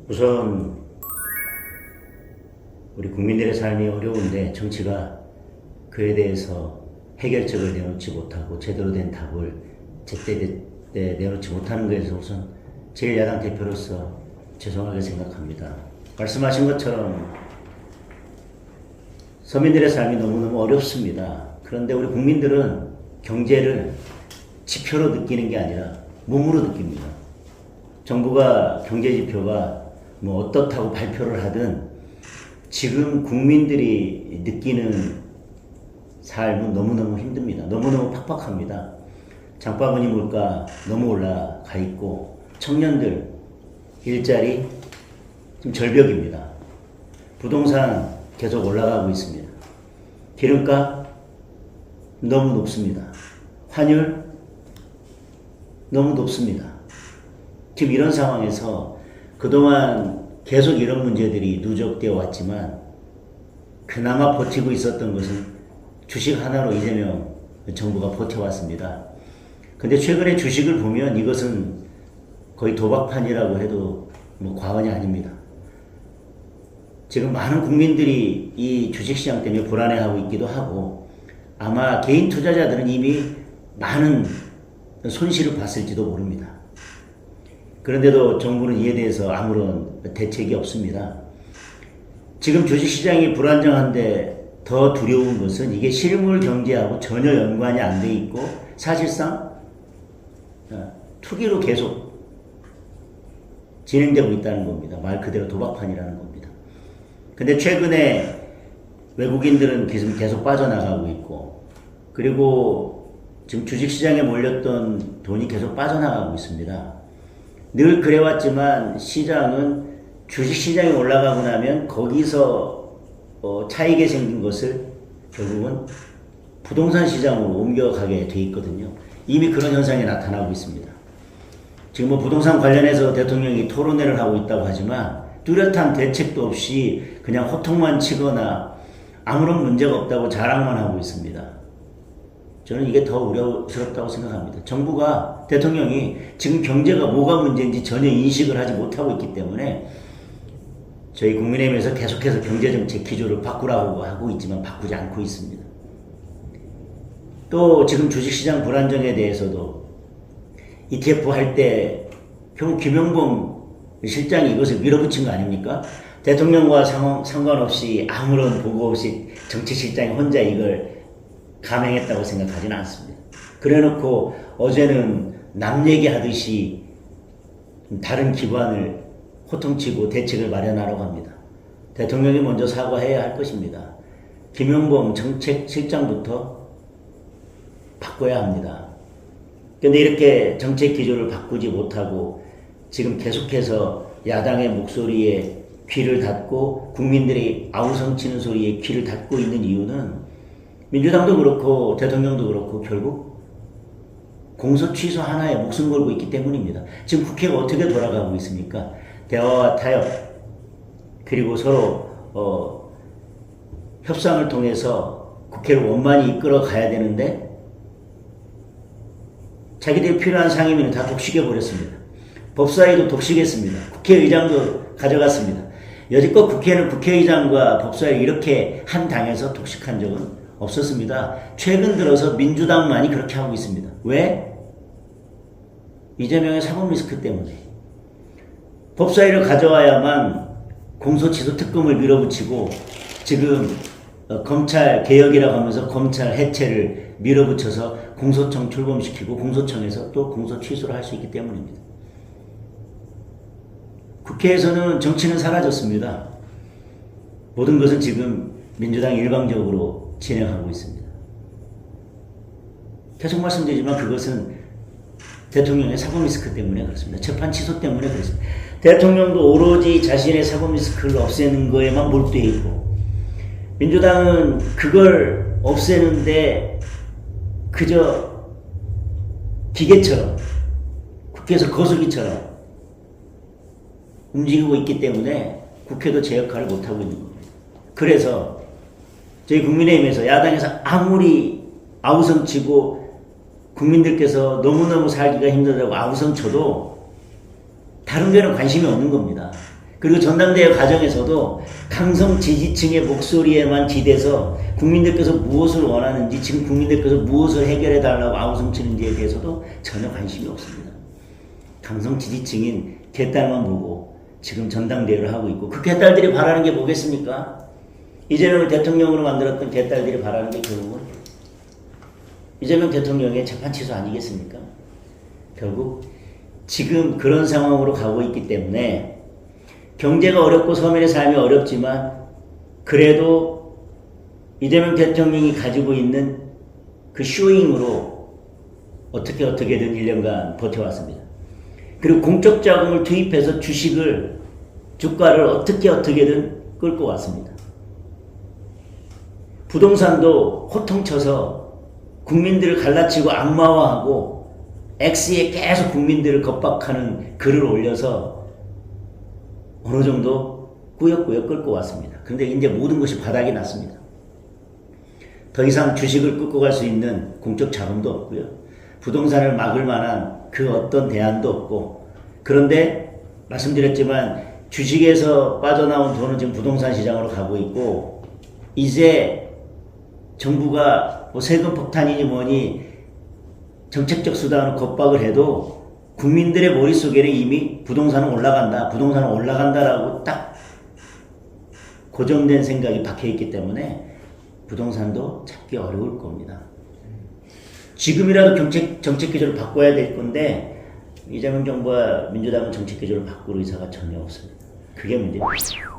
우선 우리 국민들의 삶이 어려운데 정치가 그에 대해서 해결책을 내놓지 못하고 제대로 된 답을 제때 내놓지 못하는 것에서 우선 제1야당 대표로서 죄송하게 생각합니다. 말씀하신 것처럼 서민들의 삶이 너무너무 어렵습니다. 그런데 우리 국민들은 경제를 지표로 느끼는 게 아니라 몸으로 느낍니다. 정부가 경제지표가 뭐 어떻다고 발표를 하든 지금 국민들이 느끼는 삶은 너무너무 힘듭니다. 너무너무 팍팍합니다. 장바구니 물가 너무 올라가 있고 청년들 일자리 지금 절벽입니다. 부동산 계속 올라가고 있습니다. 기름값 너무 높습니다. 환율 너무 높습니다. 지금 이런 상황에서 그동안 계속 이런 문제들이 누적되어 왔지만 그나마 버티고 있었던 것은 주식 하나로 이재명 정부가 버텨왔습니다. 근데 최근에 주식을 보면 이것은 거의 도박판이라고 해도 뭐 과언이 아닙니다. 지금 많은 국민들이 이 주식시장 때문에 불안해하고 있기도 하고 아마 개인 투자자들은 이미 많은 손실을 봤을지도 모릅니다. 그런데도 정부는 이에 대해서 아무런 대책이 없습니다. 지금 주식시장이 불안정한데 더 두려운 것은 이게 실물 경제하고 전혀 연관이 안 돼 있고 사실상 투기로 계속 진행되고 있다는 겁니다. 말 그대로 도박판이라는 겁니다. 근데 최근에 외국인들은 계속 빠져나가고 있고 그리고 지금 주식시장에 몰렸던 돈이 계속 빠져나가고 있습니다. 늘 그래왔지만 시장은 주식시장이 올라가고 나면 거기서 차익이 생긴 것을 결국은 부동산 시장으로 옮겨가게 돼 있거든요. 이미 그런 현상이 나타나고 있습니다. 지금 뭐 부동산 관련해서 대통령이 토론회를 하고 있다고 하지만 뚜렷한 대책도 없이 그냥 호통만 치거나 아무런 문제가 없다고 자랑만 하고 있습니다. 저는 이게 더 우려스럽다고 생각합니다. 정부가, 대통령이 지금 경제가 뭐가 문제인지 전혀 인식을 하지 못하고 있기 때문에 저희 국민의힘에서 계속해서 경제정책 기조를 바꾸라고 하고 있지만 바꾸지 않고 있습니다. 또 지금 주식시장 불안정에 대해서도 ETF 할 때 결국 김영범 실장이 이것을 밀어붙인 거 아닙니까? 대통령과 상관없이 아무런 보고 없이 정치실장이 혼자 이걸 감행했다고 생각하지는 않습니다. 그래놓고 어제는 남 얘기하듯이 다른 기관을 호통치고 대책을 마련하라고 합니다. 대통령이 먼저 사과해야 할 것입니다. 김영범 정책실장부터 바꿔야 합니다. 그런데 이렇게 정책 기조를 바꾸지 못하고 지금 계속해서 야당의 목소리에 귀를 닫고 국민들이 아우성치는 소리에 귀를 닫고 있는 이유는 민주당도 그렇고 대통령도 그렇고 결국 공소 취소 하나에 목숨 걸고 있기 때문입니다. 지금 국회가 어떻게 돌아가고 있습니까? 대화와 타협 그리고 서로 협상을 통해서 국회를 원만히 이끌어 가야 되는데 자기들이 필요한 상임위는 다 독식해버렸습니다. 법사위도 독식했습니다. 국회의장도 가져갔습니다. 여지껏 국회는 국회의장과 법사위 이렇게 한 당에서 독식한 적은 없었습니다. 최근 들어서 민주당만이 그렇게 하고 있습니다. 왜? 이재명의 사법 리스크 때문에. 법사위를 가져와야만 공소취소 특검을 밀어붙이고 지금 검찰 개혁이라고 하면서 검찰 해체를 밀어붙여서 공소청 출범시키고 공소청에서 또 공소 취소를 할 수 있기 때문입니다. 국회에서는 정치는 사라졌습니다. 모든 것은 지금 민주당이 일방적으로 진행하고 있습니다. 계속 말씀드리지만 그것은 대통령의 사법 리스크 때문에 그렇습니다. 재판 취소 때문에 그렇습니다. 대통령도 오로지 자신의 사법 리스크를 없애는 거에만 몰두해 있고 민주당은 그걸 없애는데 그저 기계처럼 국회에서 거수기처럼 움직이고 있기 때문에 국회도 제 역할을 못하고 있는 겁니다. 그래서 저희 국민의힘에서 야당에서 아무리 아우성치고 국민들께서 너무너무 살기가 힘들다고 아우성쳐도 다른 데는 관심이 없는 겁니다. 그리고 전당대회 과정에서도 강성 지지층의 목소리에만 기대서 국민들께서 무엇을 원하는지, 지금 국민들께서 무엇을 해결해 달라고 아우성치는지에 대해서도 전혀 관심이 없습니다. 강성 지지층인 개딸만 보고 지금 전당대회를 하고 있고, 그 개딸들이 바라는 게 뭐겠습니까? 이재명을 대통령으로 만들었던 개딸들이 바라는 게 결국은 이재명 대통령의 재판 취소 아니겠습니까? 결국 지금 그런 상황으로 가고 있기 때문에 경제가 어렵고 서민의 삶이 어렵지만 그래도 이재명 대통령이 가지고 있는 그 쇼잉으로 어떻게든 1년간 버텨왔습니다. 그리고 공적 자금을 투입해서 주가를 어떻게든 끌고 왔습니다. 부동산도 호통쳐서 국민들을 갈라치고 악마화하고 X에 계속 국민들을 겁박하는 글을 올려서 어느 정도 꾸역꾸역 끌고 왔습니다. 그런데 이제 모든 것이 바닥이 났습니다. 더 이상 주식을 끌고 갈 수 있는 공적 자금도 없고요. 부동산을 막을 만한 그 어떤 대안도 없고, 그런데 말씀드렸지만 주식에서 빠져나온 돈은 지금 부동산 시장으로 가고 있고, 이제 정부가 뭐 세금 폭탄이니 뭐니 정책적 수단으로 겁박을 해도 국민들의 머릿속에는 이미 부동산은 올라간다라고 딱 고정된 생각이 박혀있기 때문에 부동산도 잡기 어려울 겁니다. 지금이라도 정책 기조를 바꿔야 될 건데 이재명 정부와 민주당은 정책 기조를 바꿀 의사가 전혀 없습니다. 그게 문제입니다.